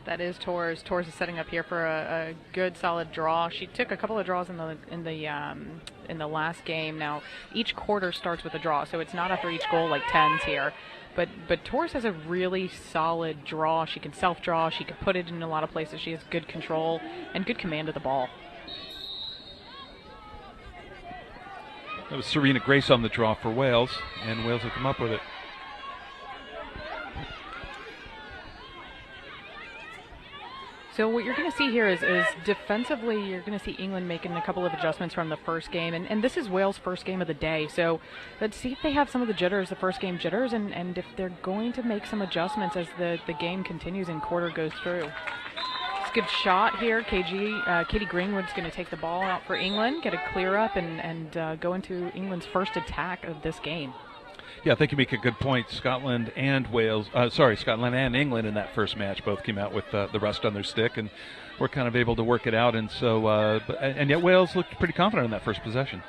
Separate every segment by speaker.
Speaker 1: That is Torres. Torres is setting up here for a good, solid draw. She took a couple of draws in the last game. Now, each quarter starts with a draw, so it's not after each goal like tens here. But Torres has a really solid draw. She can self-draw. She can put it in a lot of places. She has good control and good command of the ball.
Speaker 2: That was Serena Grace on the draw for Wales, and Wales will come up with it.
Speaker 1: So what you're going to see here is defensively, you're going to see England making a couple of adjustments from the first game. And this is Wales' first game of the day. So let's see if they have some of the jitters, the first game jitters, and if they're going to make some adjustments as the game continues and quarter goes through. It's a good shot here. Katie Greenwood's going to take the ball out for England, get a clear up, and go into England's first attack of this game.
Speaker 2: Yeah, I think you make a good point. Scotland and England in that first match both came out with the rust on their stick, and were kind of able to work it out. And so, and yet Wales looked pretty confident in that first possession.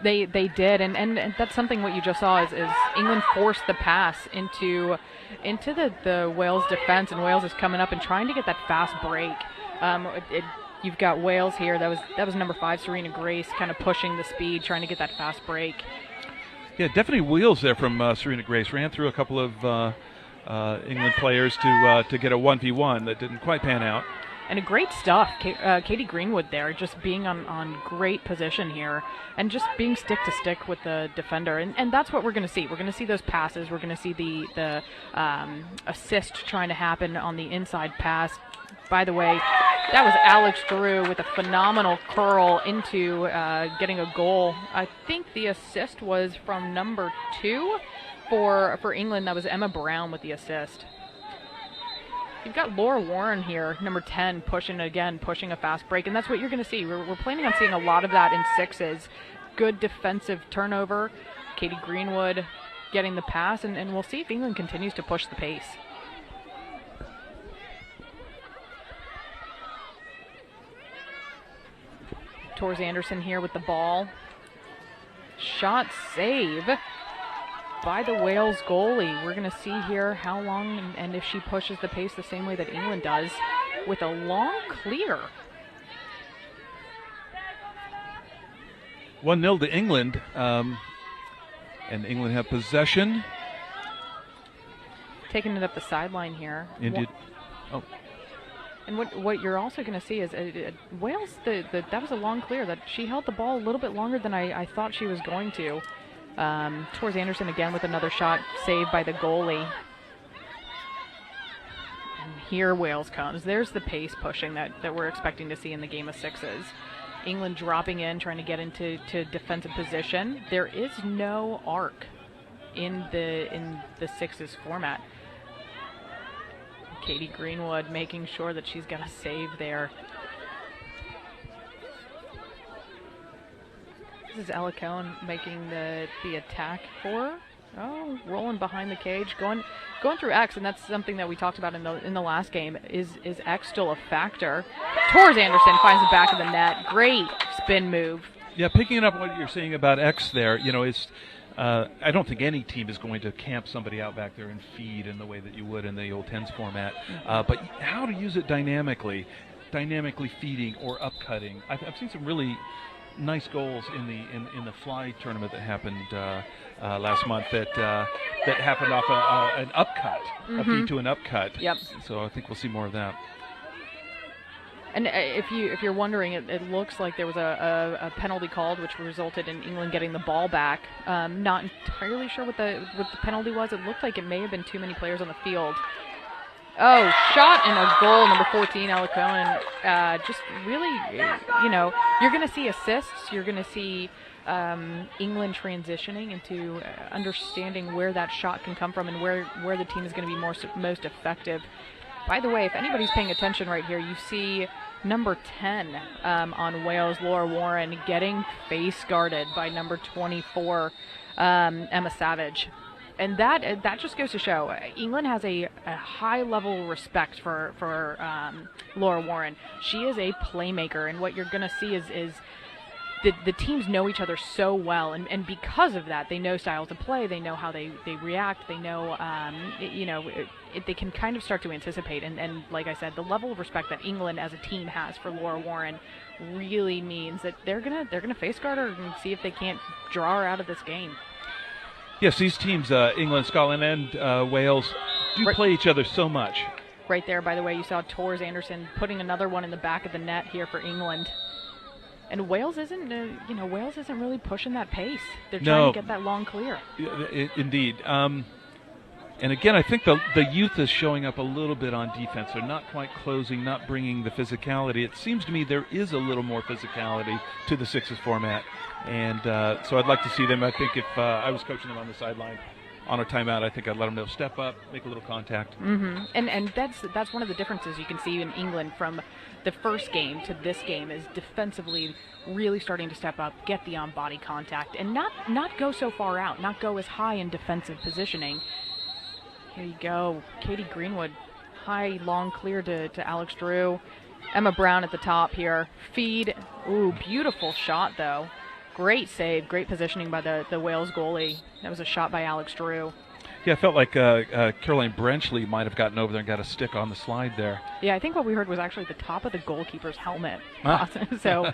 Speaker 1: They did, and that's something what you just saw is England forced the pass into the Wales defense, and Wales is coming up and trying to get that fast break. You've got Wales here. That was number 5, Serena Grace, kind of pushing the speed, trying to get that fast break.
Speaker 2: Yeah, definitely wheels there from Serena Grace. Ran through a couple of England players to get a 1v1 that didn't quite pan out.
Speaker 1: And a great stuff. Katie Greenwood there, just being on great position here and just being stick-to-stick with the defender. And that's what we're going to see. We're going to see those passes. We're going to see the assist trying to happen on the inside pass. By the way, that was Alex Drew with a phenomenal curl into getting a goal. I think the assist was from number 2 for England. That was Emma Brown with the assist. You've got Laura Warren here, number 10, pushing a fast break, and that's what you're going to see. We're planning on seeing a lot of that in sixes. Good defensive turnover. Katie Greenwood getting the pass, and we'll see if England continues to push the pace. Torres Anderson here with the ball. Shot save by the Wales goalie. We're going to see here how long and if she pushes the pace the same way that England does with a long clear.
Speaker 2: 1-0 to England, and England have possession.
Speaker 1: Taking it up the sideline here.
Speaker 2: Indeed. Oh.
Speaker 1: And what you're also going to see is Wales, that was a long clear. That she held the ball a little bit longer than I thought she was going to. Torres Anderson again with another shot saved by the goalie. And here Wales comes. There's the pace pushing that we're expecting to see in the game of sixes. England dropping in, trying to get into defensive position. There is no arc in the sixes format. Katie Greenwood making sure that she's got a save there. This is Ella Cohen making the attack for. Oh, rolling behind the cage, going through X, and that's something that we talked about in the last game. Is X still a factor? Torres Anderson finds the back of the net. Great spin move.
Speaker 2: Yeah, picking up what you're saying about X there, is. I don't think any team is going to camp somebody out back there and feed in the way that you would in the old tens format. But how to use it dynamically feeding or upcutting. I've seen some really nice goals in the fly tournament that happened last month that happened off an upcut, a feed to an upcut.
Speaker 1: Yep.
Speaker 2: So I think we'll see more of that.
Speaker 1: And if you're wondering, it looks like there was a penalty called, which resulted in England getting the ball back. Not entirely sure what the penalty was. It looked like it may have been too many players on the field. Oh, shot and a goal, number 14, Ella Cohen. Just really, you're going to see assists. You're going to see England transitioning into understanding where that shot can come from and where the team is going to be most effective. By the way, if anybody's paying attention right here, you see number 10 on Wales, Laura Warren, getting face guarded by number 24, Emma Savage. And that just goes to show England has a high level of respect for Laura Warren. She is a playmaker, and what you're going to see is the teams know each other so well, and because of that, they know styles of play, they know how they react, they know, they can kind of start to anticipate. And like I said, the level of respect that England as a team has for Laura Warren really means that they're gonna face guard her and see if they can't draw her out of this game.
Speaker 2: Yes, these teams, England, Scotland, and Wales, do play each other so much.
Speaker 1: Right there, by the way, you saw Tors Anderson putting another one in the back of the net here for England. And Wales isn't really pushing that pace. They're trying to get that long clear.
Speaker 2: Indeed. And again, I think the youth is showing up a little bit on defense. They're not quite closing, not bringing the physicality. It seems to me there is a little more physicality to the sixes format. And so I'd like to see them. I think if I was coaching them on the sideline on a timeout, I think I'd let them know, step up, make a little contact.
Speaker 1: Mm-hmm. And that's one of the differences you can see in England from the first game to this game, is defensively really starting to step up, get the on-body contact, and not go so far out, not go as high in defensive positioning. Here you go. Katie Greenwood, high, long clear to Alex Drew. Emma Brown at the top here. Feed. Ooh, beautiful shot, though. Great save, great positioning by the Wales goalie. That was a shot by Alex Drew.
Speaker 2: Yeah, I felt like Caroline Brenchley might have gotten over there and got a stick on the slide there.
Speaker 1: Yeah, I think what we heard was actually the top of the goalkeeper's helmet. So,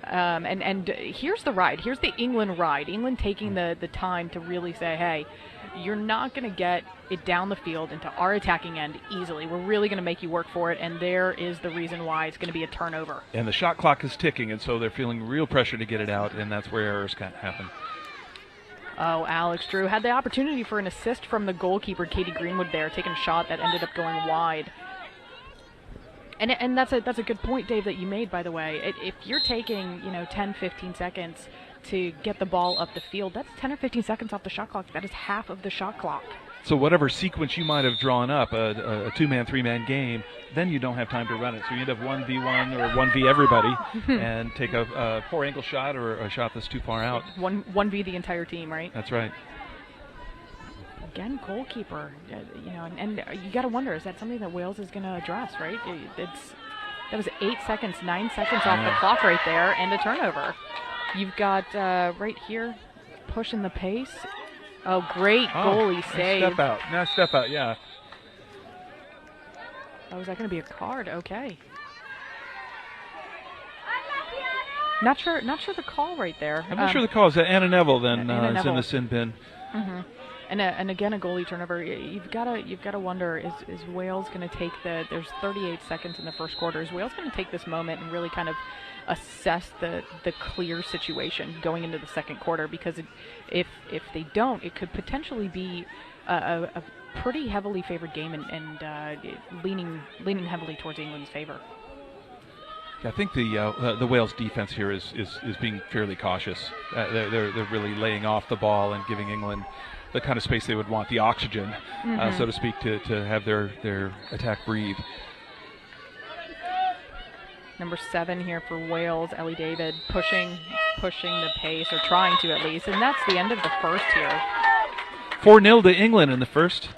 Speaker 1: and here's the ride. Here's the England ride. England taking the time to really say, hey, you're not going to get it down the field into our attacking end easily. We're really going to make you work for it, and there is the reason why it's going to be a turnover.
Speaker 2: And the shot clock is ticking, and so they're feeling real pressure to get it out, and that's where errors can happen.
Speaker 1: Oh, Alex Drew had the opportunity for an assist from the goalkeeper, Katie Greenwood, there, taking a shot that ended up going wide. And that's a good point, Dave, that you made, by the way. If you're taking 10, 15 seconds to get the ball up the field, that's 10 or 15 seconds off the shot clock. That is half of the shot clock.
Speaker 2: So whatever sequence you might have drawn up, a two-man, three-man game, then you don't have time to run it. So you end up 1v1 or 1v everybody and take a poor angle shot or a shot that's too far out.
Speaker 1: 1v the entire team, right?
Speaker 2: That's right.
Speaker 1: Again, goalkeeper, and you got to wonder, is that something that Wales is going to address, right? That was 8 seconds, 9 seconds off the clock right there, and a turnover. You've got right here, pushing the pace. Oh, great goalie save.
Speaker 2: Step out. Now step out, yeah.
Speaker 1: Oh, is that going to be a card? Okay. Not sure the call right there.
Speaker 2: I'm not sure the call. Is that Anna Neville then?
Speaker 1: Anna
Speaker 2: It's
Speaker 1: Neville.
Speaker 2: in the sin bin.
Speaker 1: Mm-hmm. And again, a goalie turnover. You've got to wonder, is Wales going to take there's 38 seconds in the first quarter. Is Wales going to take this moment and really kind of assess the clear situation going into the second quarter? Because if they don't, it could potentially be a pretty heavily favored game and leaning heavily towards England's favor.
Speaker 2: Yeah, I think the Wales defense here is being fairly cautious. They're really laying off the ball and giving England the kind of space they would want, the oxygen, so to speak, to have their attack breathe.
Speaker 1: Number 7 here for Wales, Ellie David, pushing the pace, or trying to at least, and that's the end of the first here.
Speaker 2: 4-0 to England in the first.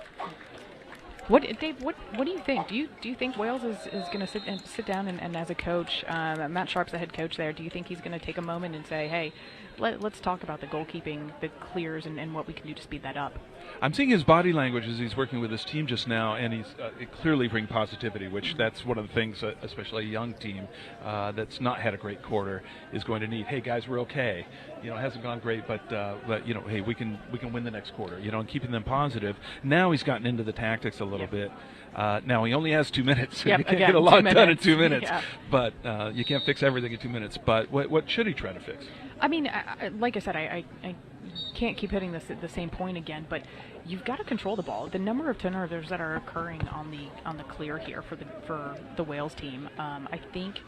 Speaker 1: Dave, what do you think? Do you think Wales is going to sit down and as a coach, Matt Sharp's the head coach there, do you think he's going to take a moment and say, hey, let's talk about the goalkeeping, the clears, and what we can do to speed that up?
Speaker 2: I'm seeing his body language as he's working with his team just now, and he's clearly bringing positivity, which that's one of the things, especially a young team that's not had a great quarter, is going to need. Hey guys, we're okay. It hasn't gone great, but hey, we can win the next quarter. And keeping them positive. Now he's gotten into the tactics a little bit. Now he only has 2 minutes.
Speaker 1: Yep,
Speaker 2: you can't
Speaker 1: again,
Speaker 2: get a lot done in 2 minutes.
Speaker 1: Yeah.
Speaker 2: But you can't fix everything in 2 minutes. But what should he try to fix?
Speaker 1: I mean, like I said, I can't keep hitting the same point again, but you've got to control the ball. The number of turnovers that are occurring on the clear here for the Wales team, I think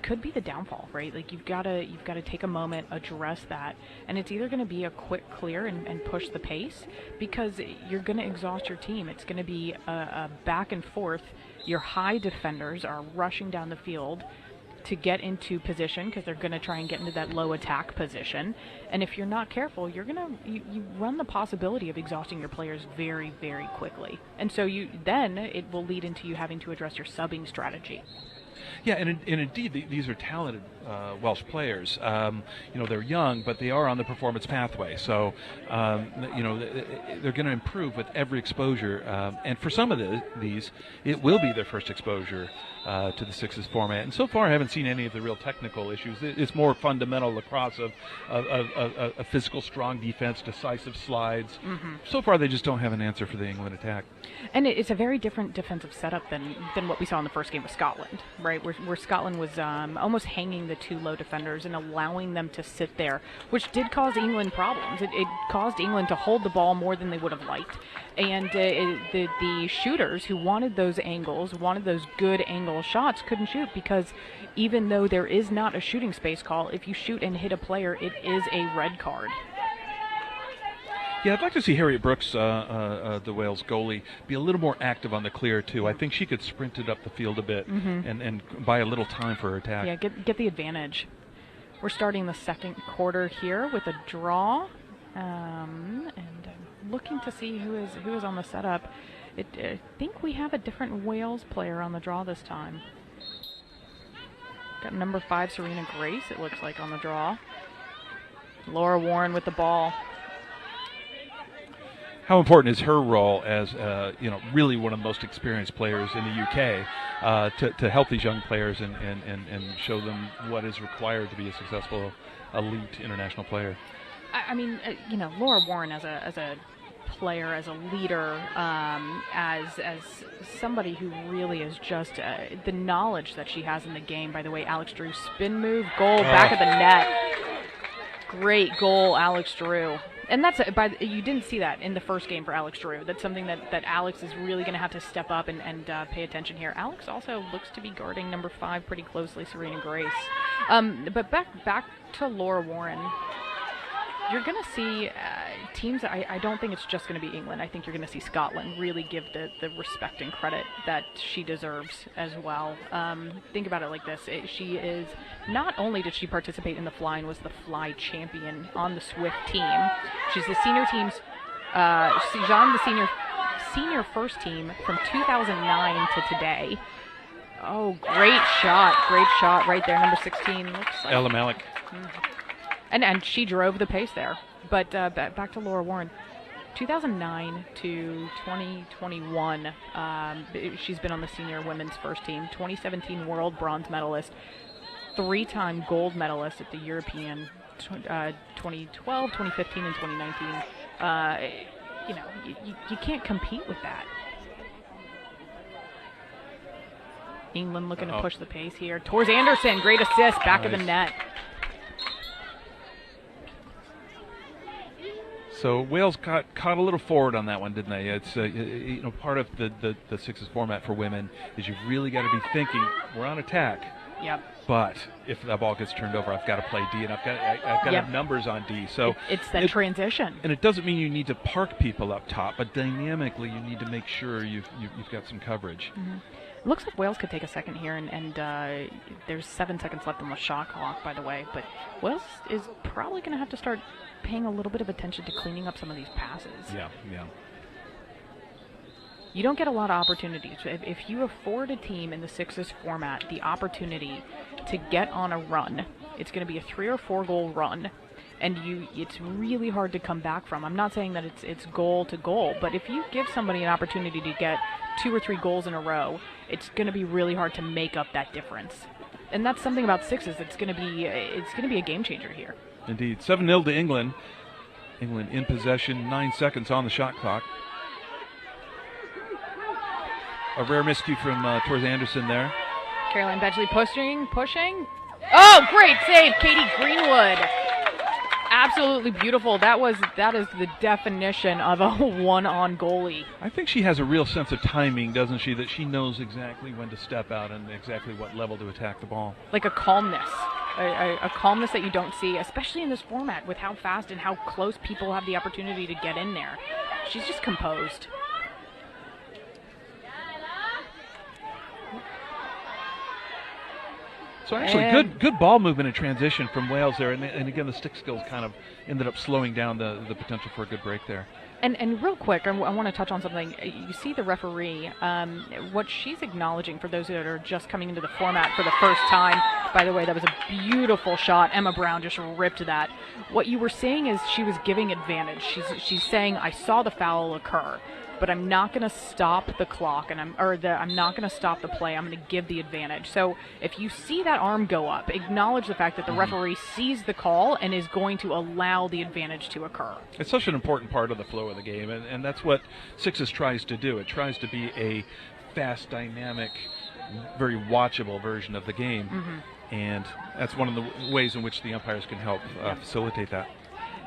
Speaker 1: could be the downfall, right? Like you've got to take a moment, address that, and it's either going to be a quick clear and push the pace, because you're going to exhaust your team. It's going to be a back and forth. Your high defenders are rushing down the field to get into position because they're going to try and get into that low attack position, and if you're not careful, you run the possibility of exhausting your players very, very quickly, and so then it will lead into you having to address your subbing strategy.
Speaker 2: Yeah, and indeed, these are talented Welsh players. They're young, but they are on the performance pathway. So, they're going to improve with every exposure. And for some of these, it will be their first exposure to the sixes format. And so far, I haven't seen any of the real technical issues. It's more fundamental lacrosse of a physical, strong defense, decisive slides. Mm-hmm. So far, they just don't have an answer for the England attack.
Speaker 1: And it's a very different defensive setup than what we saw in the first game with Scotland, right? Where Scotland was almost hanging the two low defenders and allowing them to sit there, which did cause England problems. It caused England to hold the ball more than they would have liked. And the shooters who wanted those angles, wanted those good angle shots, couldn't shoot because even though there is not a shooting space call, if you shoot and hit a player, it is a red card.
Speaker 2: Yeah, I'd like to see Harriet Brooks, the Wales goalie, be a little more active on the clear, too. I think she could sprint it up the field a bit and buy a little time for her attack.
Speaker 1: Yeah, get the advantage. We're starting the second quarter here with a draw. And I'm looking to see who is on the setup. I think we have a different Wales player on the draw this time. Got number 5, Serena Grace, it looks like, on the draw. Laura Warren with the ball.
Speaker 2: How important is her role as really one of the most experienced players in the UK to help these young players and show them what is required to be a successful elite international player?
Speaker 1: I mean, Laura Warren as a player, as a leader, as somebody who really is just the knowledge that she has in the game. By the way, Alex Drew spin move, goal, back of the net. Great goal, Alex Drew. And that's you didn't see that in the first game for Alex Drew. That's something that Alex is really going to have to step up and pay attention here. Alex also looks to be guarding number 5 pretty closely, Serena Grace. But back to Laura Warren. You're going to see teams, I don't think it's just going to be England. I think you're going to see Scotland really give the respect and credit that she deserves as well. Think about it like this. She is, not only did she participate in the fly and was the fly champion on the Swift team, she's the senior team's, she's on the senior first team from 2009 to today. Oh, great shot right there, number 16. Looks like
Speaker 2: Ella Malik.
Speaker 1: And she drove the pace there. But back to Laura Warren. 2009 to 2021, she's been on the senior women's first team. 2017 world bronze medalist. 3-time gold medalist at the European 2012, 2015, and 2019. You can't compete with that. England looking to push the pace here. Tors Anderson, great assist, back of the net.
Speaker 2: So Wales caught a little forward on that one, didn't they? It's part of the sixes format for women is you've really got to be thinking we're on attack.
Speaker 1: Yep.
Speaker 2: But if that ball gets turned over, I've got to play D, and I've got to have numbers on D. So
Speaker 1: it's that transition.
Speaker 2: And it doesn't mean you need to park people up top, but dynamically you need to make sure you've got some coverage.
Speaker 1: Mm-hmm. It looks like Wales could take a second here, and there's 7 seconds left on the shot clock, by the way. But Wales is probably going to have to start paying a little bit of attention to cleaning up some of these passes.
Speaker 2: Yeah.
Speaker 1: You don't get a lot of opportunities. If you afford a team in the sixes format the opportunity to get on a run, it's going to be a 3 or 4 goal run, and it's really hard to come back from. I'm not saying that it's goal to goal, but if you give somebody an opportunity to get 2 or 3 goals in a row, it's going to be really hard to make up that difference. And that's something about sixes. It's going to be a game changer here.
Speaker 2: Indeed. 7-0 to England. England in possession, 9 seconds on the shot clock. A rare miscue from Tors Anderson there.
Speaker 1: Caroline Bedgley pushing. Oh, great save, Katie Greenwood. Absolutely beautiful. That is the definition of a one-on goalie.
Speaker 2: I think she has a real sense of timing, doesn't she? That she knows exactly when to step out and exactly what level to attack the ball.
Speaker 1: Like a calmness. A calmness that you don't see, especially in this format with how fast and how close people have the opportunity to get in there. She's just composed.
Speaker 2: So actually, good ball movement and transition from Wales there, and again the stick skills kind of ended up slowing down the potential for a good break there.
Speaker 1: And real quick, I want to touch on something. You see the referee, what she's acknowledging for those that are just coming into the format for the first time. By the way, that was a beautiful shot. Emma Brown just ripped that. What you were saying is she was giving advantage. She's saying, I saw the foul occur, but I'm not going to stop the clock, and I'm not going to stop the play. I'm going to give the advantage. So if you see that arm go up, acknowledge the fact that the referee sees the call and is going to allow the advantage to occur.
Speaker 2: It's such an important part of the flow of the game, and that's what Sixes tries to do. It tries to be a fast, dynamic, very watchable version of the game, and that's one of the ways in which the umpires can help facilitate that.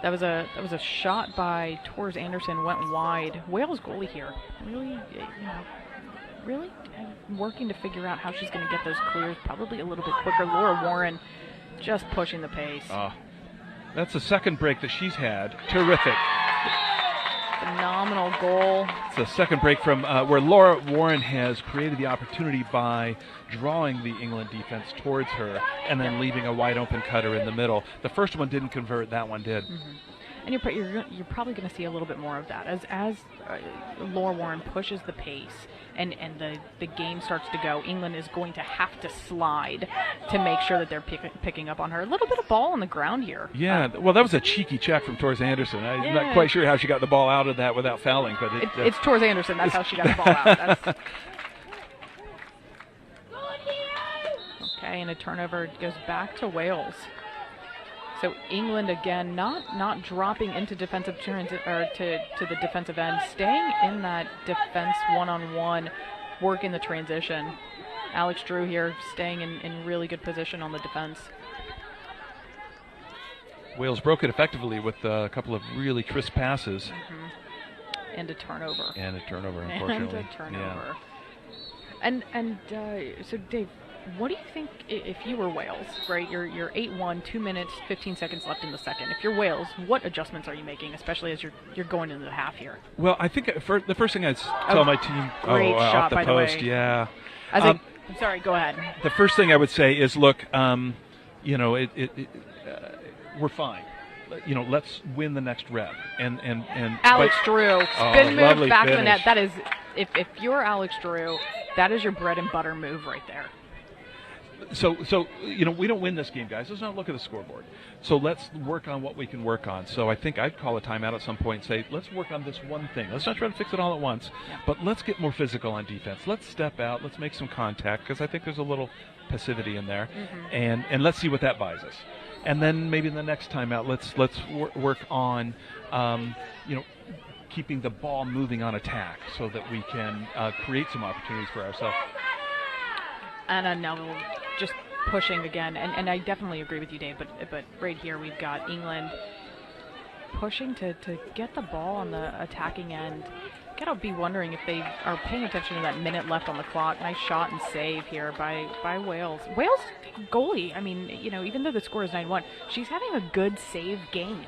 Speaker 1: That was a shot by Torres Anderson, went wide. Wales goalie here, really working to figure out how she's going to get those clears probably a little bit quicker. Laura Warren just pushing the pace.
Speaker 2: That's the second break that she's had. Terrific.
Speaker 1: Phenomenal goal.
Speaker 2: It's a second break from where Laura Warren has created the opportunity by drawing the England defense towards her and then leaving a wide open cutter in the middle. The first one didn't convert, that one did.
Speaker 1: And you're probably going to see a little bit more of that as Laura Warren pushes the pace and the game starts to go. England is going to have to slide to make sure that they're picking up on her. A little bit of ball on the ground here.
Speaker 2: Yeah, well, that was a cheeky check from Torres Anderson. I'm not quite sure how she got the ball out of that without fouling, but
Speaker 1: it's Torres Anderson. That's how she got the ball out. Okay, and a turnover goes back to Wales. So England again, not dropping into defensive turns or to the defensive end, staying in that defense one-on-one, working the transition. Alex Drew here staying in really good position on the defense.
Speaker 2: Wales broke it effectively with a couple of really crisp passes.
Speaker 1: And a turnover.
Speaker 2: Unfortunately.
Speaker 1: And a turnover. Yeah. So Dave, what do you think if you were Wales, right? You're 8-1, 2 minutes, 15 seconds left in the second. If you're Wales, what adjustments are you making, especially as you're going into the half here?
Speaker 2: Well, I think the first thing I'd tell my team,
Speaker 1: great shot,
Speaker 2: off the
Speaker 1: by
Speaker 2: post,
Speaker 1: the way.
Speaker 2: yeah.
Speaker 1: I'm sorry, go ahead.
Speaker 2: The first thing I would say is, look, we're fine. Let's win the next rep. And
Speaker 1: Alex Drew, spin move back
Speaker 2: finish.
Speaker 1: of the net. That is, if you're Alex Drew, that is your bread and butter move right there.
Speaker 2: So we don't win this game, guys. Let's not look at the scoreboard. So let's work on what we can work on. So I think I'd call a timeout at some point and say, let's work on this one thing. Let's not try to fix it all at once, but let's get more physical on defense. Let's step out. Let's make some contact, because I think there's a little passivity in there, and let's see what that buys us. And then maybe in the next timeout, let's work on keeping the ball moving on attack so that we can create some opportunities for ourselves.
Speaker 1: Anna Neville just pushing again, and I definitely agree with you, Dave, but right here we've got England pushing to get the ball on the attacking end. Gotta be wondering if they are paying attention to that minute left on the clock. Nice shot and save here by Wales. Wales goalie, I mean, even though the score is 9-1, she's having a good save game.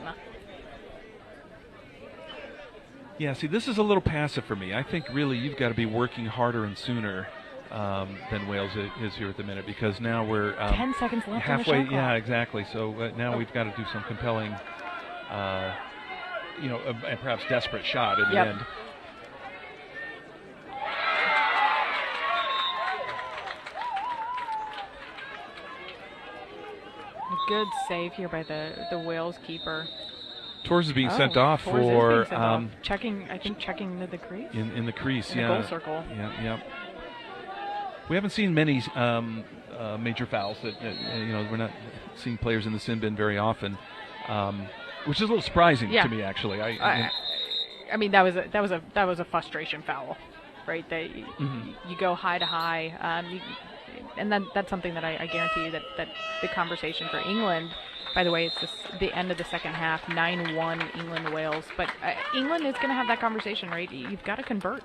Speaker 2: Yeah, see, this is a little passive for me. I think really you've got to be working harder and sooner than Wales is here at the minute, because now we're
Speaker 1: 10 seconds left
Speaker 2: halfway.
Speaker 1: on the shot clock.
Speaker 2: Yeah, exactly. So now we've got to do some compelling, and perhaps desperate shot in the end.
Speaker 1: A good save here by the Wales keeper.
Speaker 2: Torres is being sent off for
Speaker 1: checking the crease.
Speaker 2: In the crease,
Speaker 1: in the goal circle.
Speaker 2: Yeah. We haven't seen many major fouls. That we're not seeing players in the sin bin very often, which is a little surprising to me, actually. I
Speaker 1: mean, that was a frustration foul, right? You go high to high, and that's something that I guarantee you that the conversation for England. By the way, it's the end of the second half, 9-1 England-Wales. But England is going to have that conversation, right? You've got to convert.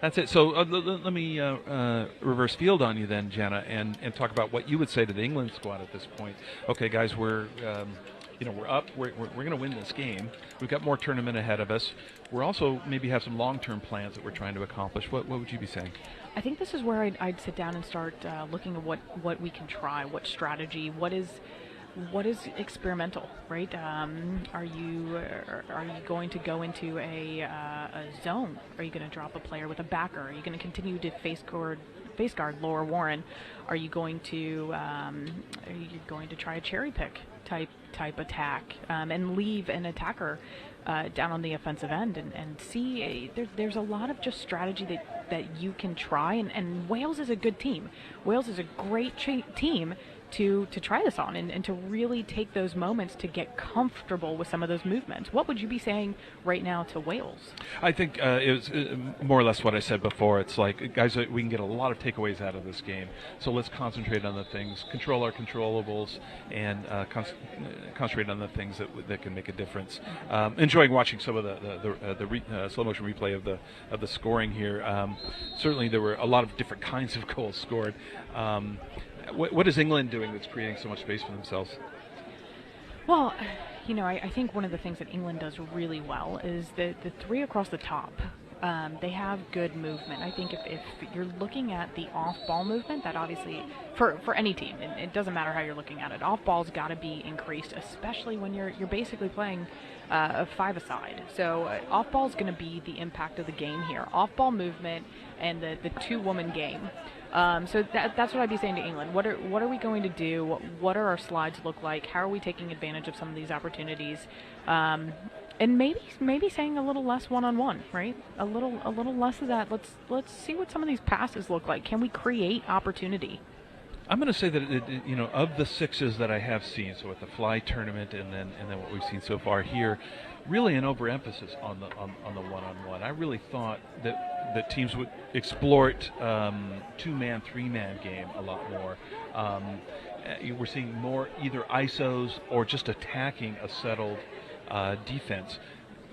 Speaker 2: That's it. So let me reverse field on you then, Jenna, and talk about what you would say to the England squad at this point. Okay, guys, we're up. We're going to win this game. We've got more tournament ahead of us. We're also maybe have some long-term plans that we're trying to accomplish. What would you be saying?
Speaker 1: I think this is where I'd sit down and start looking at what we can try, what strategy, what is what is experimental, right? Are you going to go into a zone? Are you going to drop a player with a backer? Are you going to continue to face guard Laura Warren? Are you going to try a cherry pick type attack and leave an attacker down on the offensive end and see there's a lot of just strategy that you can try, and Wales is a good team. Wales is a great team to try this on and to really take those moments to get comfortable with some of those movements. What would you be saying right now to Wales?
Speaker 2: I think it was more or less what I said before. It's like, guys, we can get a lot of takeaways out of this game, so let's concentrate on the things, control our controllables, and concentrate on the things that can make a difference. Enjoying watching some of the slow motion replay of the scoring here. Certainly there were a lot of different kinds of goals scored. What is England doing that's creating so much space for themselves?
Speaker 1: Well, I think one of the things that England does really well is the three across the top. They have good movement. I think if you're looking at the off-ball movement, that obviously, for any team, it doesn't matter how you're looking at it, off-ball's got to be increased, especially when you're basically playing a five-a-side. So off-ball's going to be the impact of the game here. Off-ball movement and the two-woman game. So that's what I'd be saying to England. What are we going to do? What are our slides look like? How are we taking advantage of some of these opportunities? And maybe saying a little less one-on-one, right? A little less of that. Let's see what some of these passes look like. Can we create opportunity?
Speaker 2: I'm going to say that of the sixes that I have seen, so at the Fly tournament and then what we've seen so far here, really an overemphasis on the one-on-one. I really thought that teams would exploit two-man, three-man game a lot more. We're seeing more either ISOs or just attacking a settled defense.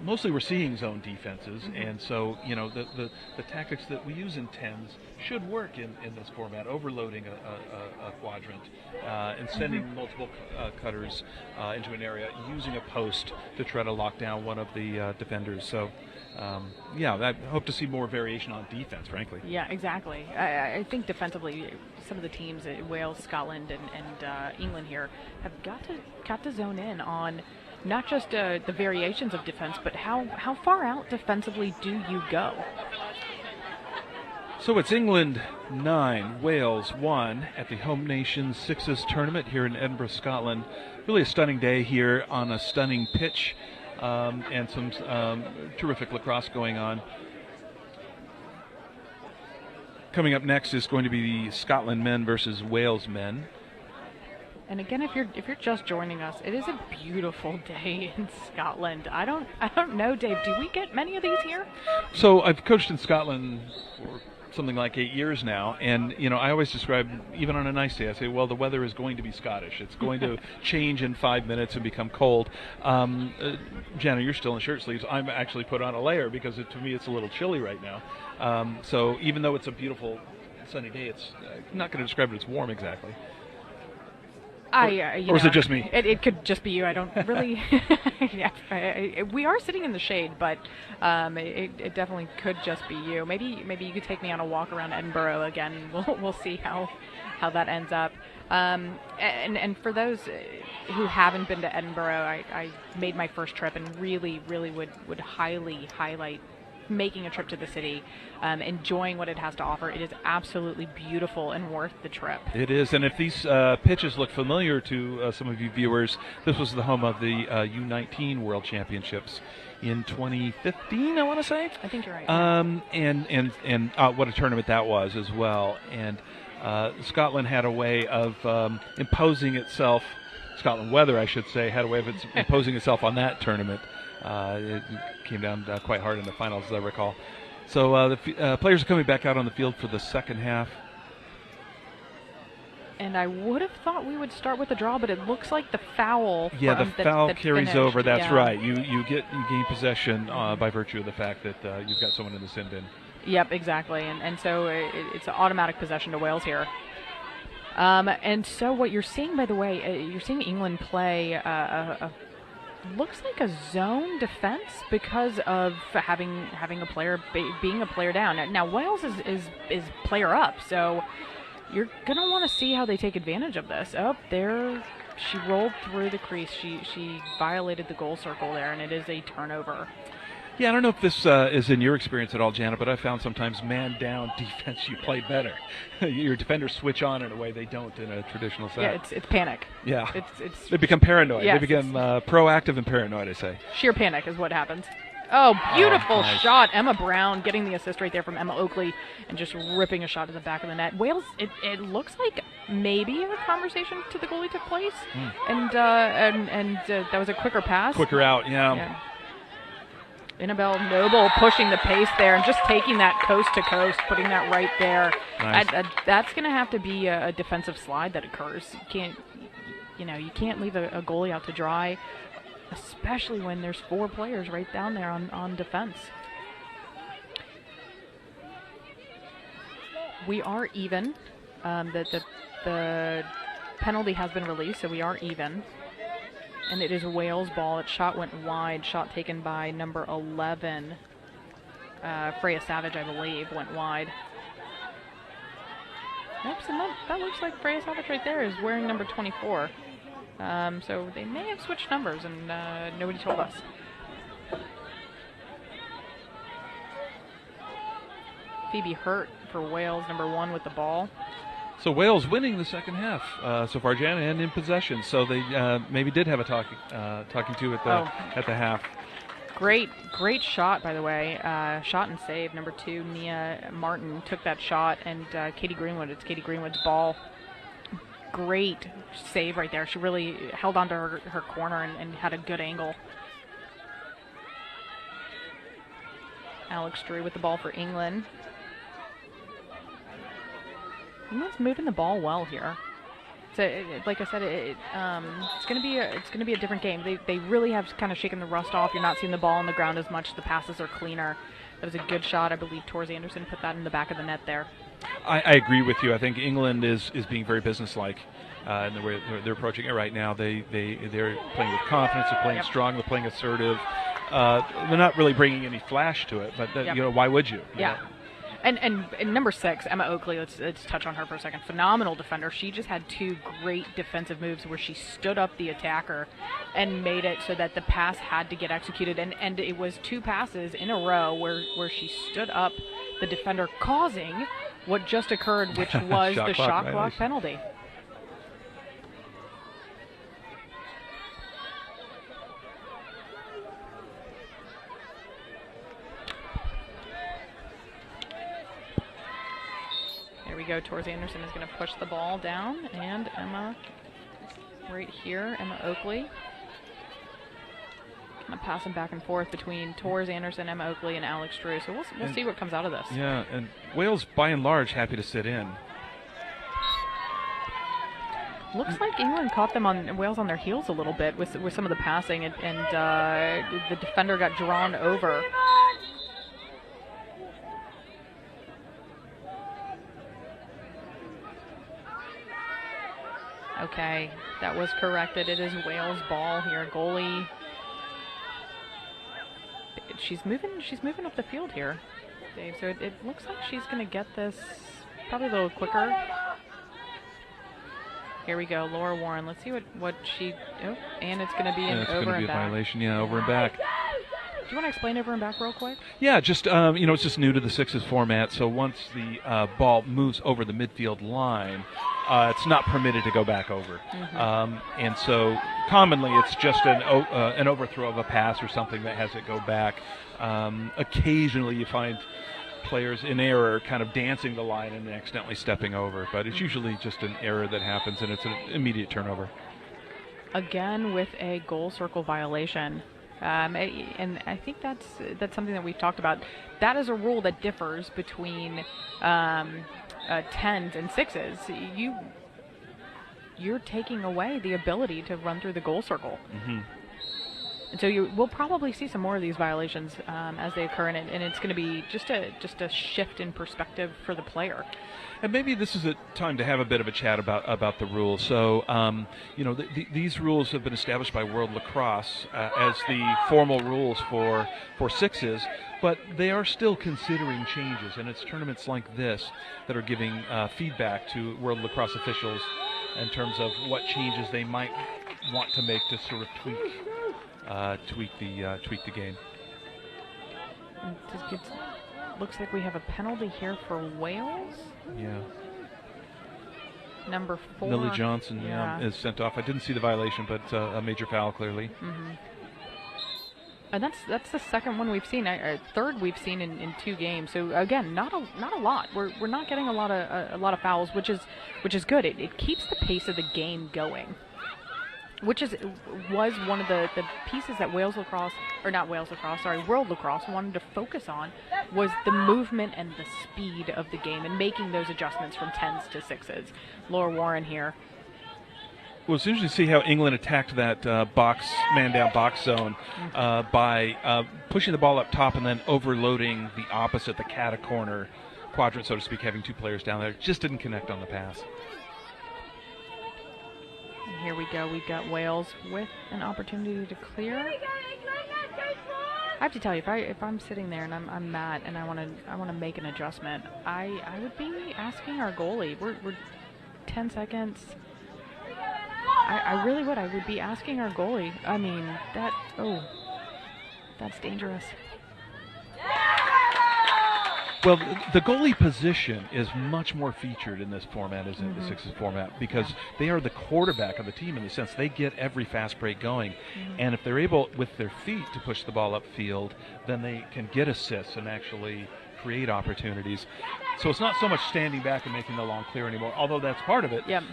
Speaker 2: Mostly we're seeing zone defenses, and so the tactics that we use in tens should work in this format, overloading a quadrant and sending multiple cutters into an area, using a post to try to lock down one of the defenders. So I hope to see more variation on defense, frankly.
Speaker 1: Yeah, exactly. I think defensively, some of the teams, Wales, Scotland, and England here, have got to zone in on not just the variations of defense, but how far out defensively do you go?
Speaker 2: So it's England 9, Wales 1 at the Home Nations Sixes tournament here in Edinburgh, Scotland. Really a stunning day here on a stunning pitch and some terrific lacrosse going on. Coming up next is going to be the Scotland men versus Wales men.
Speaker 1: And again, if you're just joining us, it is a beautiful day in Scotland. I don't know, Dave. Do we get many of these here?
Speaker 2: So I've coached in Scotland for something like 8 years now, and I always describe, even on a nice day, I say, well, the weather is going to be Scottish. It's going to change in 5 minutes and become cold. Jana, you're still in shirt sleeves. I'm actually put on a layer because to me it's a little chilly right now. So even though it's a beautiful sunny day, it's not going to describe it as warm exactly. Or is it just me?
Speaker 1: It could just be you. I don't really. We are sitting in the shade, but it definitely could just be you. Maybe you could take me on a walk around Edinburgh again. We'll see how that ends up. And for those who haven't been to Edinburgh, I made my first trip and really would highly highlight making a trip to the city, enjoying what it has to offer. It is absolutely beautiful and worth the trip.
Speaker 2: It is, and if these pitches look familiar to some of you viewers, this was the home of the U19 World Championships in 2015, I want to say.
Speaker 1: I think you're right.
Speaker 2: And what a tournament that was as well. And Scotland had a way of imposing itself, Scotland weather, I should say, had a way of imposing itself on that tournament. It came down quite hard in the finals, as I recall. So the players are coming back out on the field for the second half.
Speaker 1: And I would have thought we would start with the draw, but it looks like the foul.
Speaker 2: Yeah, the foul carries
Speaker 1: finished.
Speaker 2: over. That's right. You gain possession by virtue of the fact that you've got someone in the sin bin.
Speaker 1: Yep, exactly. And so it's an automatic possession to Wales here. And so what you're seeing, by the way, you're seeing England play looks like a zone defense because of having a player being a player down. Now Wales is player up, so you're gonna want to see how they take advantage of this. Oh, they're she rolled through the crease. She violated the goal circle there, and it is a turnover.
Speaker 2: Yeah, I don't know if this is in your experience at all, Janet, but I found sometimes man-down defense you play better. Your defenders switch on in a way they don't in a traditional set.
Speaker 1: Yeah, it's panic.
Speaker 2: Yeah.
Speaker 1: It's
Speaker 2: they become paranoid.
Speaker 1: Yes,
Speaker 2: they become proactive and paranoid, I say.
Speaker 1: sheer panic is what happens. Oh, beautiful
Speaker 2: nice.
Speaker 1: shot. Emma Brown getting the assist right there from Emma Oakley and just ripping a shot to the back of the net. Wales, it looks like maybe a conversation to the goalie took place, and that was a quicker pass.
Speaker 2: Quicker out, yeah.
Speaker 1: Annabelle Noble pushing the pace there and just taking that coast to coast, putting that right there.
Speaker 2: Nice.
Speaker 1: That's going to have to be a defensive slide that occurs. You can't leave a goalie out to dry, especially when there's 4 players right down there on defense. We are even. The penalty has been released, so we are even. And it is Wales' ball. Its shot went wide. Shot taken by number 11. Freya Savage, I believe, went wide. Oops, and that looks like Freya Savage right there is wearing number 24. So they may have switched numbers, and nobody told us. Phoebe Hurt for Wales, number 1 with the ball.
Speaker 2: So Wales winning the second half so far, Janet, and in possession. So they maybe did have a talking to at the half.
Speaker 1: Great shot, by the way. Shot and save. Number 2, Nia Martin took that shot, and Katie Greenwood. It's Katie Greenwood's ball. Great save right there. She really held onto her corner and had a good angle. Alex Drew with the ball for England. England's moving the ball well here. So, like I said, it's going to be a different game. They really have kind of shaken the rust off. You're not seeing the ball on the ground as much. The passes are cleaner. That was a good shot. I believe Tors Anderson put that in the back of the net there.
Speaker 2: I agree with you. I think England is being very businesslike in the way they're approaching it right now. They're playing with confidence. They're playing strong. They're playing assertive. They're not really bringing any flash to it. But why would you?
Speaker 1: Yeah. And number 6, Emma Oakley, let's touch on her for a second. Phenomenal defender. She just had 2 great defensive moves where she stood up the attacker and made it so that the pass had to get executed. And it was 2 passes in a row where she stood up the defender, causing what just occurred, which was the shot clock penalty. There we go. Tors Anderson is going to push the ball down, and Emma right here, Emma Oakley. Kind of passing back and forth between Tors Anderson, Emma Oakley, and Alex Drew. So we'll see what comes out of this.
Speaker 2: Yeah, and Wales, by and large, happy to sit in.
Speaker 1: Looks like England caught Wales on their heels a little bit with some of the passing, and the defender got drawn over. Okay, that was corrected. It is Wales' ball here. Goalie. She's moving up the field here, Dave. So it looks like she's going to get this probably a little quicker. Here we go, Laura Warren. Let's see what she. Oh, and it's going to be an over and back.
Speaker 2: Violation. Yeah, over and back.
Speaker 1: Do you want to explain over and back real quick?
Speaker 2: Yeah, just it's just new to the sixes format. So once the ball moves over the midfield line, it's not permitted to go back over. And so commonly it's just an overthrow of a pass or something that has it go back. Occasionally you find players in error kind of dancing the line and accidentally stepping over, but it's usually just an error that happens, and it's an immediate turnover. Again
Speaker 1: with a goal circle violation. And I think that's something that we've talked about. That is a rule that differs between 10s and 6s. You're taking away the ability to run through the goal circle. And so we'll probably see some more of these violations as they occur, and it's going to be just a shift in perspective for the player.
Speaker 2: And maybe this is a time to have a bit of a chat about the rules. So, these rules have been established by World Lacrosse as the formal rules for sixes, but they are still considering changes, and it's tournaments like this that are giving feedback to World Lacrosse officials in terms of what changes they might want to make to sort of tweak the game.
Speaker 1: Looks like we have a penalty here for Wales.
Speaker 2: Yeah.
Speaker 1: Number 4.
Speaker 2: Millie Johnson is sent off. I didn't see the violation, but a major foul clearly.
Speaker 1: Mm-hmm. And that's the second one we've seen. Third we've seen in 2 games. So again, not a lot. We're not getting a lot of fouls, which is good. It keeps the pace of the game going, which was one of the pieces that World Lacrosse wanted to focus on, was the movement and the speed of the game and making those adjustments from 10s to 6s. Laura Warren here.
Speaker 2: Well, it's interesting to see how England attacked that man-down box zone by pushing the ball up top and then overloading the opposite, the cata-corner quadrant, so to speak, having 2 players down there. Just didn't connect on the pass.
Speaker 1: And here we go. We've got Wales with an opportunity to clear. I have to tell you, if I'm sitting there and I'm Matt and I want to make an adjustment, I would be asking our goalie. We're 10 seconds. I really would. I would be asking our goalie. I mean, that's dangerous.
Speaker 2: Well, the goalie position is much more featured in this format as in the 6s format, because they are the quarterback of the team in the sense they get every fast break going. And if they're able, with their feet, to push the ball upfield, then they can get assists and actually create opportunities. So it's not so much standing back and making the long clear anymore, although that's part of it.
Speaker 1: Yep.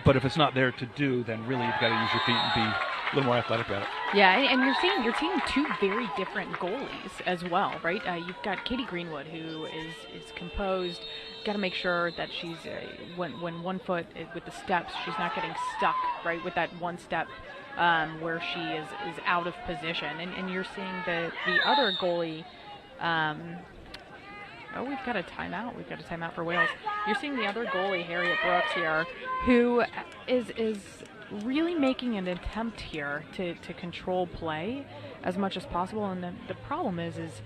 Speaker 2: But if it's not there to do, then really you've got to use your feet and be a little more athletic about it.
Speaker 1: Yeah, and you're seeing 2 very different goalies as well, right? You've got Katie Greenwood, who is composed. Got to make sure that she's when 1 foot with the steps, she's not getting stuck, right, with that 1 step where she is out of position. And you're seeing the other goalie. Oh, we've got a timeout. We've got a timeout for Wales. You're seeing the other goalie, Harriet Brooks, here, who is really making an attempt here to control play as much as possible. And the problem is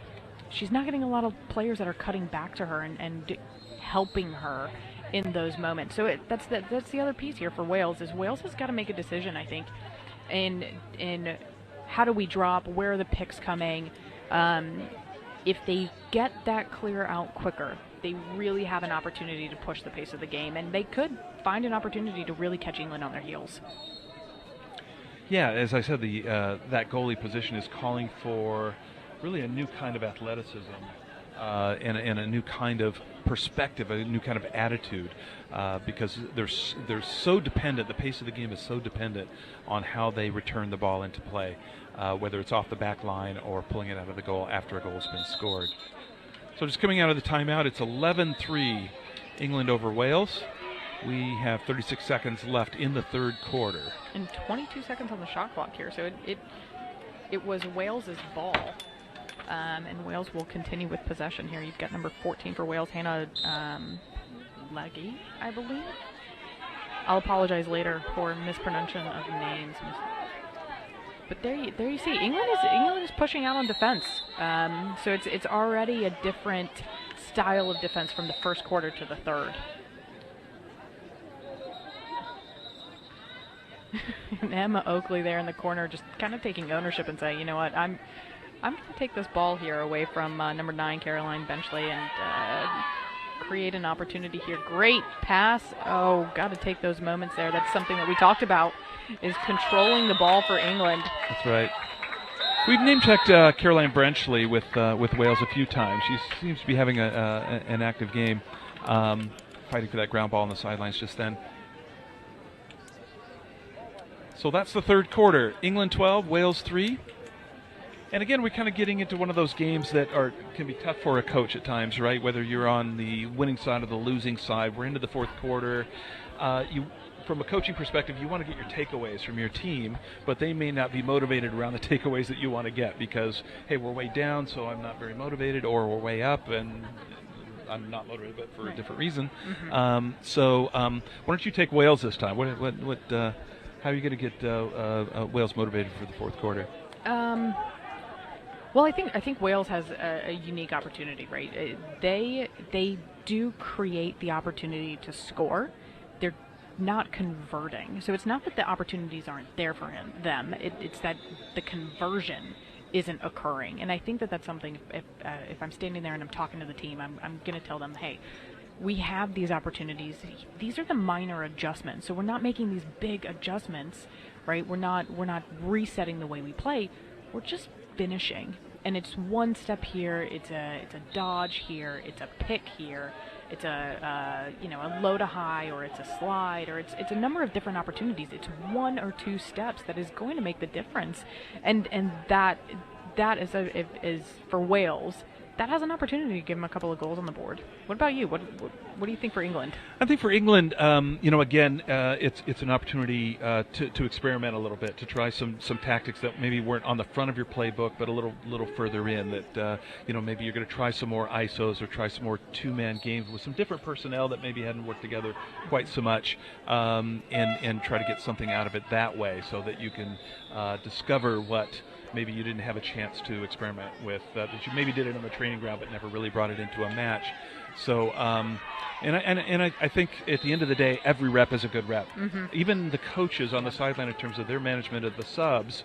Speaker 1: she's not getting a lot of players that are cutting back to her and helping her in those moments. So that's the other piece here for Wales, is Wales has got to make a decision, I think, in how do we drop, where are the picks coming. If they get that clear out quicker, they really have an opportunity to push the pace of the game, and they could find an opportunity to really catch England on their heels.
Speaker 2: Yeah, as I said, that goalie position is calling for really a new kind of athleticism and a new kind of perspective, a new kind of attitude, because they're so dependent. The pace of the game is so dependent on how they return the ball into play, whether it's off the back line or pulling it out of the goal after a goal has been scored. So just coming out of the timeout, it's 11-3 England over Wales. We have 36 seconds left in the 3rd quarter.
Speaker 1: And 22 seconds on the shot clock here, so it was Wales' ball. And Wales will continue with possession here. You've got number 14 for Wales, Hannah Leggy, I believe. I'll apologize later for mispronunciation of names. But there you see, England is pushing out on defense. So it's already a different style of defense from the 1st quarter to the 3rd. And Emma Oakley there in the corner, just kind of taking ownership and saying, you know what, I'm going to take this ball here away from number 9, Caroline Benchley, and create an opportunity here. Great pass. Oh, got to take those moments there. That's something that we talked about, is controlling the ball for England.
Speaker 2: That's right. We've name-checked Caroline Benchley with Wales a few times. She seems to be having an active game, fighting for that ground ball on the sidelines just then. So that's the 3rd quarter. England 12, Wales 3. And again, we're kind of getting into one of those games that can be tough for a coach at times, right? Whether you're on the winning side or the losing side. We're into the 4th quarter. From a coaching perspective, you want to get your takeaways from your team, but they may not be motivated around the takeaways that you want to get because, hey, we're way down, so I'm not very motivated, or we're way up, and I'm not motivated, but for a different reason. Mm-hmm. Why don't you take Wales this time? How are you going to get Wales motivated for the 4th quarter?
Speaker 1: Well, I think Wales has a unique opportunity, right? They do create the opportunity to score. not converting. So it's not that the opportunities aren't there for them. It's that the conversion isn't occurring. And I think that that's something, if I'm standing there and I'm talking to the team, I'm going to tell them, hey, we have these opportunities. These are the minor adjustments. So we're not making these big adjustments, right? We're not resetting the way we play. We're just finishing. And it's one step here, it's a dodge here, it's a pick here, it's a low to high, or it's a slide, or it's a number of different opportunities. It's 1 or 2 steps that is going to make the difference, and that is for Wales. That has an opportunity to give them a couple of goals on the board. What about you? What do you think for England?
Speaker 2: I think for England, again, it's an opportunity to experiment a little bit, to try some tactics that maybe weren't on the front of your playbook, but a little further in. That maybe you're going to try some more ISOs or try some more 2-man games with some different personnel that maybe hadn't worked together quite so much, and try to get something out of it that way, so that you can discover what maybe you didn't have a chance to experiment with, that you maybe did it on the training ground but never really brought it into a match. So, I think at the end of the day, every rep is a good rep. Mm-hmm. Even the coaches on the sideline, in terms of their management of the subs,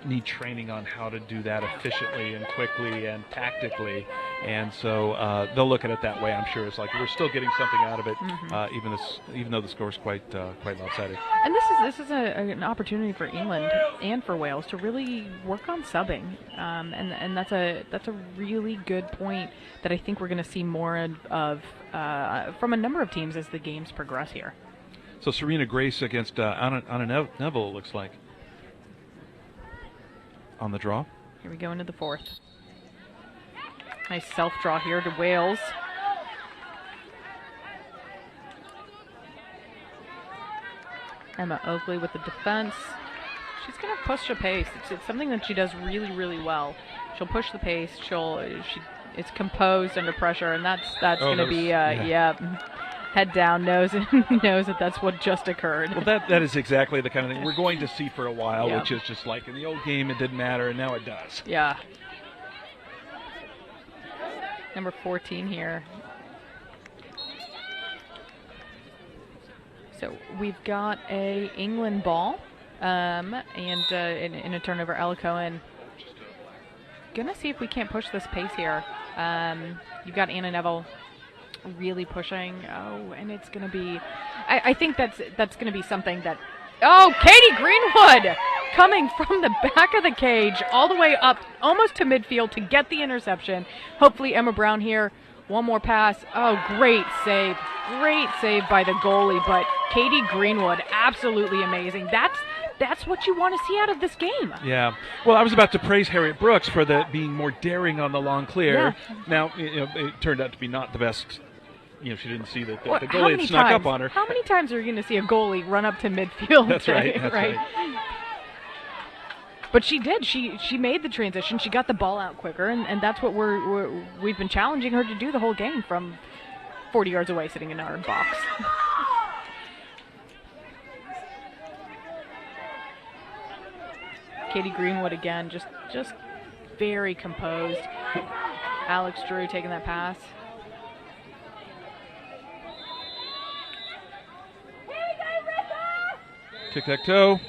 Speaker 2: need training on how to do that efficiently and quickly and tactically. And so they'll look at it that way. I'm sure it's like we're still getting something out of it, mm-hmm. even though the score's quite lopsided.
Speaker 1: And this is an opportunity for England and for Wales to really work on subbing, and that's a really good point that I think we're going to see more of from a number of teams as the games progress here.
Speaker 2: So Serena Grace against Anna Neville, it looks like, on the draw.
Speaker 1: Here we go into the 4th. Nice self-draw here to Wales. Emma Oakley with the defense. She's going to push the pace. It's something that she does really, really well. She'll push the pace. It's composed under pressure, and that's going to be head down, knows that that's what just occurred.
Speaker 2: Well, that is exactly the kind of thing we're going to see for a while, which is just like in the old game, it didn't matter, and now it does.
Speaker 1: Yeah. Number 14 here. So we've got a England ball, and in a turnover, Ella Cohen. Gonna see if we can't push this pace here. You've got Anna Neville really pushing. Oh, and it's gonna be. I think that's gonna be something that. Oh, Katie Greenwood coming from the back of the cage all the way up almost to midfield to get the interception. Hopefully Emma Brown here. One more pass. Oh, great save. Great save by the goalie, but Katie Greenwood, absolutely amazing. That's what you want to see out of this game.
Speaker 2: Yeah. Well, I was about to praise Harriet Brooks for being more daring on the long clear. Yeah. Now, it turned out to be not the best. She didn't see that the goalie had snuck up on her.
Speaker 1: How many times are you going to see a goalie run up to midfield?
Speaker 2: That's right. That's right.
Speaker 1: But she did. She made the transition. She got the ball out quicker, and that's what we've been challenging her to do the whole game from 40 yards away, sitting in our box. Katie Greenwood again, just very composed. Alex Drew taking that pass.
Speaker 2: Tic-tac-toe.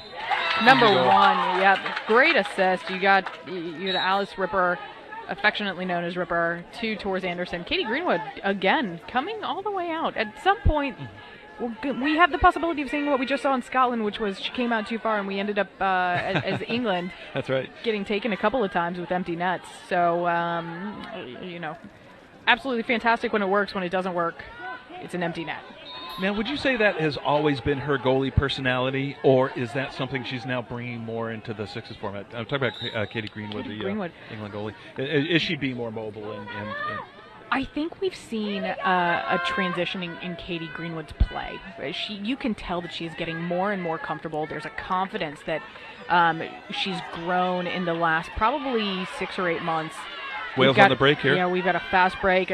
Speaker 1: Number 1, yep. Great assist. You got Alice Ripper, affectionately known as Ripper, to Tors Anderson. Katie Greenwood, again, coming all the way out. At some point, we have the possibility of seeing what we just saw in Scotland, which was she came out too far, and we ended up as England.
Speaker 2: That's right.
Speaker 1: Getting taken a couple of times with empty nets. So, absolutely fantastic when it works. When it doesn't work, it's an empty net.
Speaker 2: Now, would you say that has always been her goalie personality, or is that something she's now bringing more into the sixes format? I'm talking about Katie Greenwood, England goalie. Is she being more mobile? And
Speaker 1: I think we've seen a transition in Katie Greenwood's play. You can tell that she's getting more and more comfortable. There's a confidence that she's grown in the last probably 6 or 8 months.
Speaker 2: Wales on the break here.
Speaker 1: Yeah, we've got a fast break.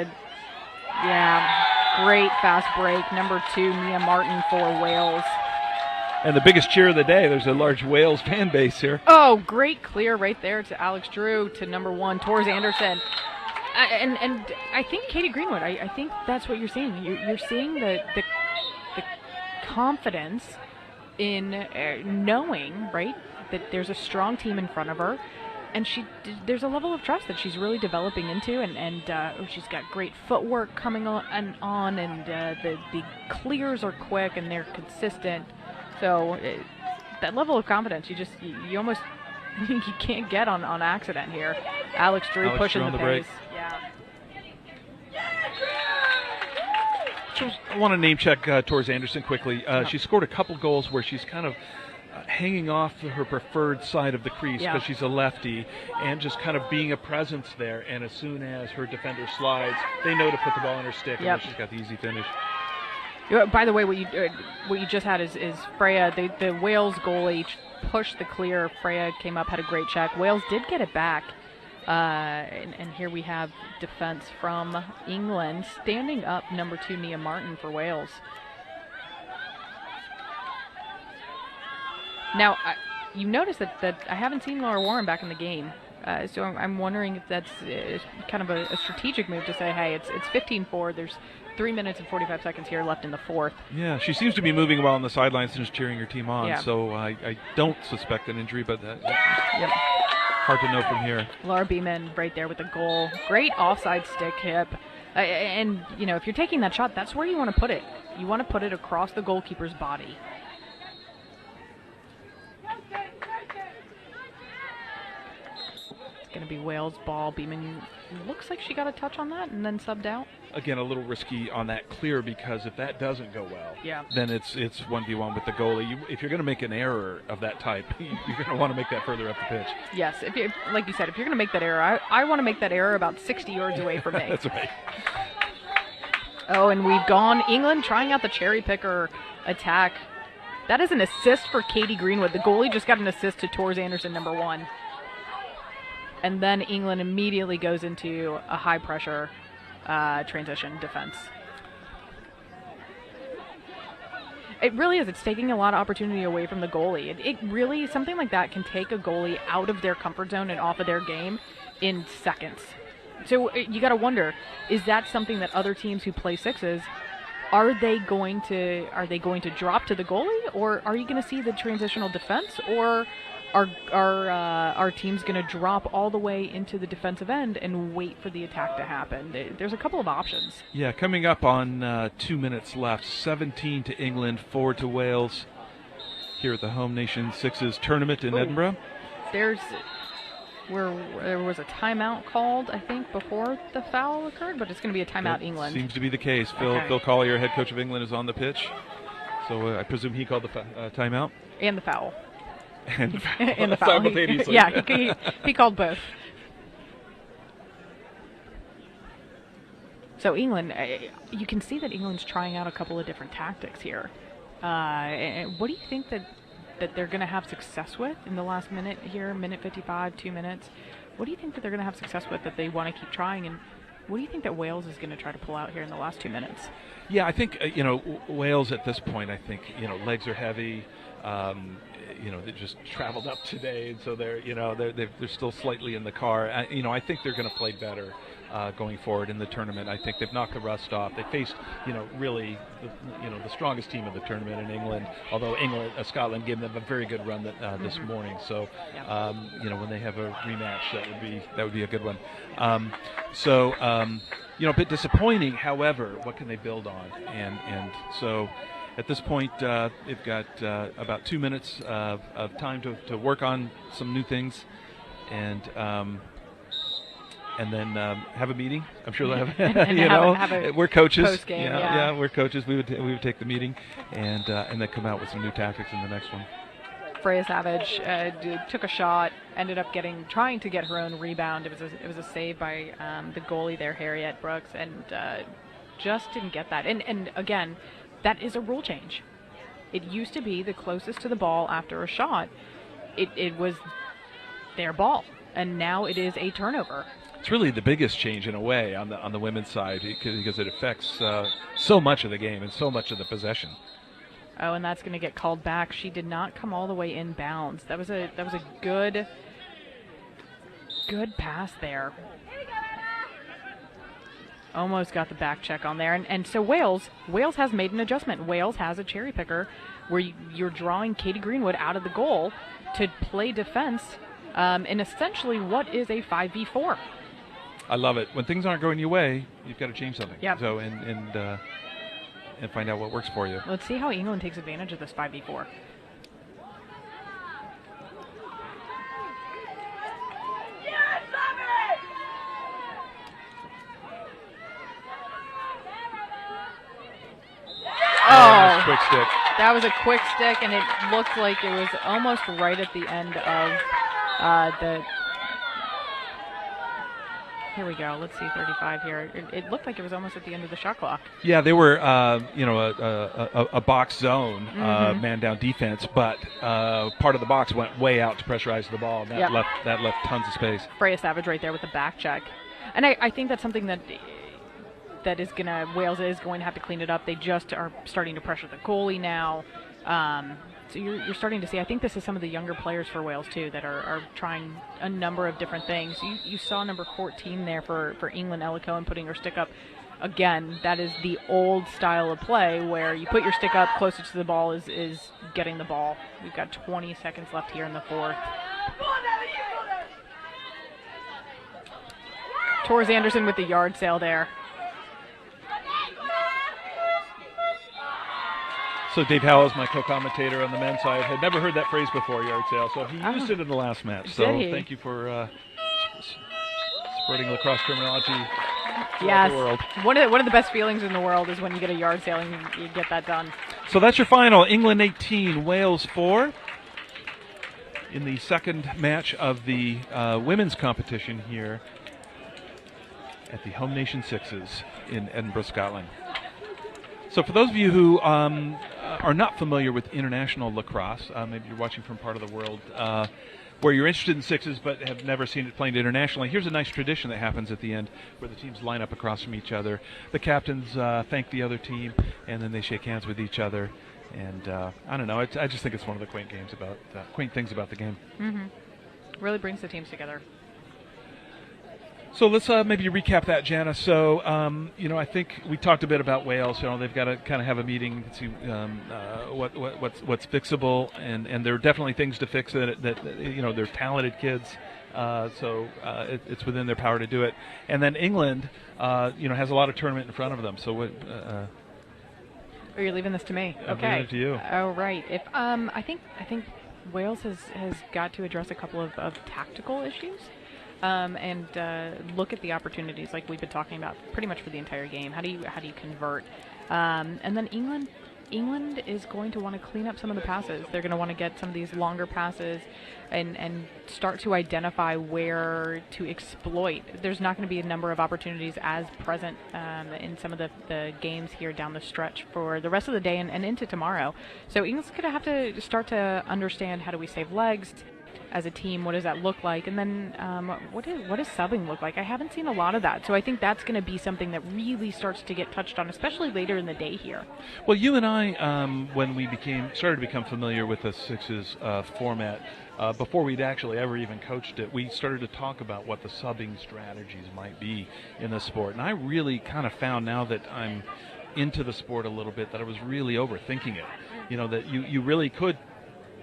Speaker 1: Great fast break. Number 2, Mia Martin for Wales.
Speaker 2: And the biggest cheer of the day, there's a large Wales fan base here.
Speaker 1: Oh, great clear right there to Alex Drew, to number 1, Tors Anderson. And I think Katie Greenwood, I think that's what you're seeing. You're seeing the confidence in knowing, right, that there's a strong team in front of her, and there's a level of trust that she's really developing into, and she's got great footwork coming on, and the clears are quick and they're consistent. So that level of confidence, you almost you can't get on accident here. Alex Drew pushing the pace. Yeah.
Speaker 2: I want to name check Torres Anderson quickly. She scored a couple goals where she's kind of hanging off her preferred side of the crease because she's a lefty, and just kind of being a presence there. And as soon as her defender slides, they know to put the ball in her stick, and then she's got the easy finish.
Speaker 1: By the way, what you just had is Freya, the Wales goalie, pushed the clear. Freya came up, had a great check. Wales did get it back. And here we have defense from England, standing up number 2 Nia Martin for Wales. Now, you notice that I haven't seen Laura Warren back in the game, so I'm wondering if that's kind of a strategic move to say, hey, it's 15-4, there's 3 minutes and 45 seconds here left in the fourth.
Speaker 2: Yeah, she seems to be moving well on the sidelines and just cheering her team on, so I don't suspect an injury, but hard to know from here.
Speaker 1: Laura Beeman right there with the goal. Great offside stick hip. And, if you're taking that shot, that's where you want to put it. You want to put it across the goalkeeper's body. It's going to be Wales' ball. Beeman looks like she got a touch on that and then subbed out.
Speaker 2: Again, a little risky on that clear, because if that doesn't go well, then it's 1v1 with the goalie. If you're going to make an error of that type, you're going to want to make that further up the pitch.
Speaker 1: Yes, like you said, if you're going to make that error, I want to make that error about 60 yards away from me.
Speaker 2: That's right.
Speaker 1: Oh, and we've gone England trying out the cherry picker attack. That is an assist for Katie Greenwood. The goalie just got an assist to Torres Anderson, number 1. And then England immediately goes into a high-pressure transition defense. It really is. It's taking a lot of opportunity away from the goalie. It really, something like that can take a goalie out of their comfort zone and off of their game in seconds. So you got to wonder, is that something that other teams who play sixes, are they going to drop to the goalie, or are you going to see the transitional defense, or are teams going to drop all the way into the defensive end and wait for the attack to happen? There's a couple of options.
Speaker 2: Yeah, coming up on 2 minutes left, 17 to England, 4 to Wales, here at the Home Nation Sixes tournament in Edinburgh.
Speaker 1: There was a timeout called, I think, before the foul occurred, but it's going to be a timeout, England.
Speaker 2: Seems to be the case. Phil Collier, head coach of England, is on the pitch, so I presume he called the timeout.
Speaker 1: And the foul.
Speaker 2: And
Speaker 1: the foul.
Speaker 2: Simultaneously.
Speaker 1: Yeah, he called both. So England, you can see that England's trying out a couple of different tactics here. What do you think that they're going to have success with in the last minute here, minute 55, 2 minutes? What do you think that they're going to have success with that they want to keep trying? And what do you think that Wales is going to try to pull out here in the last 2 minutes?
Speaker 2: Yeah, I think, Wales at this point, I think, legs are heavy. They just traveled up today, and so they're still slightly in the car. I think they're going to play better going forward in the tournament. I think they've knocked the rust off. They faced, really, the strongest team in the tournament in England. Although Scotland gave them a very good run this morning. So, when they have a rematch, that would be a good one. A bit disappointing. However, what can they build on? And so. At this point, they've got about 2 minutes of time to work on some new things, and then have a meeting. I'm sure they'll have. We're coaches.
Speaker 1: Post-game,
Speaker 2: we're coaches. We would take the meeting, and then come out with some new tactics in the next one.
Speaker 1: Freya Savage took a shot, ended up trying to get her own rebound. It was a save by the goalie there, Harriet Brooks, and just didn't get that. And again, that is a rule change. It used to be the closest to the ball after a shot, it was their ball, and now it is a turnover.
Speaker 2: It's really the biggest change in a way on the women's side, because it affects so much of the game and so much of the possession.
Speaker 1: Oh, and that's going to get called back. She did not come all the way in bounds. That was a good pass there. Almost got the back check on there. And so Wales has made an adjustment. Wales has a cherry picker where you're drawing Katie Greenwood out of the goal to play defense in essentially what is a 5v4.
Speaker 2: I love it. When things aren't going your way, you've got to change something.
Speaker 1: Yep.
Speaker 2: So and find out what works for you.
Speaker 1: Let's see how England takes advantage of this 5v4.
Speaker 2: Oh, quick stick.
Speaker 1: That was a quick stick, and it looked like it was almost right at the end of the. Here we go. Let's see, 35 here. It looked like it was almost at the end of the shot clock.
Speaker 2: Yeah, they were, a box zone, man-down defense, but part of the box went way out to pressurize the ball. That left tons of space.
Speaker 1: Freya Savage right there with the back check, and I think that's something that Wales is going to have to clean it up. They just are starting to pressure the goalie now. So you're starting to see, I think this is some of the younger players for Wales too that are trying a number of different things. You saw number 14 there for England, Ella Cohen, putting her stick up. Again, that is the old style of play where you put your stick up closer to the ball is getting the ball. We've got 20 seconds left here in the fourth. Tors Anderson with the yard sale there.
Speaker 2: So Dave Howell is my co-commentator on the men's side. Had never heard that phrase before, yard sale, so he used it in the last match. So thank you for spreading lacrosse terminology throughout the world.
Speaker 1: One of the best feelings in the world is when you get a yard sale and you get that done.
Speaker 2: So that's your final. England 18, Wales 4. In the second match of the women's competition here at the Home Nation Sixes in Edinburgh, Scotland. So for those of you who are not familiar with international lacrosse, maybe you're watching from part of the world where you're interested in sixes but have never seen it played internationally, here's a nice tradition that happens at the end where the teams line up across from each other. The captains thank the other team, and then they shake hands with each other. And I don't know, I just think it's one of the quaint things about the game.
Speaker 1: Mm-hmm. Really brings the teams together.
Speaker 2: So let's maybe recap that, Jana. So, I think we talked a bit about Wales. They've got to kind of have a meeting to see what's fixable, and there are definitely things to fix that they're talented kids. So it's within their power to do it. And then England, has a lot of tournament in front of them. So what?
Speaker 1: Oh, you're leaving this to me.
Speaker 2: I'm
Speaker 1: okay.
Speaker 2: leaving it to you.
Speaker 1: Oh, right. If I think Wales has got to address a couple of tactical issues. And look at the opportunities like we've been talking about pretty much for the entire game. How do you convert? And then England is going to want to clean up some of the passes. They're going to want to get some of these longer passes and start to identify where to exploit. There's not going to be a number of opportunities as present in some of the games here down the stretch for the rest of the day and into tomorrow. So England's going to have to start to understand, how do we save legs as a team? What does that look like? And then what does subbing look like? I haven't seen a lot of that. So I think that's going to be something that really starts to get touched on, especially later in the day here.
Speaker 2: Well, you and I, when we started to become familiar with the Sixes format, before we'd actually ever even coached it, we started to talk about what the subbing strategies might be in the sport. And I really kind of found, now that I'm into the sport a little bit, that I was really overthinking it. That you really could.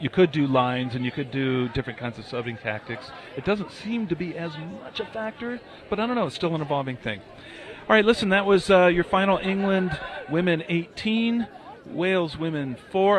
Speaker 2: You could do lines and you could do different kinds of subbing tactics. It doesn't seem to be as much a factor, but I don't know. It's still an evolving thing. All right, listen, that was your final. England women 18, Wales women 4.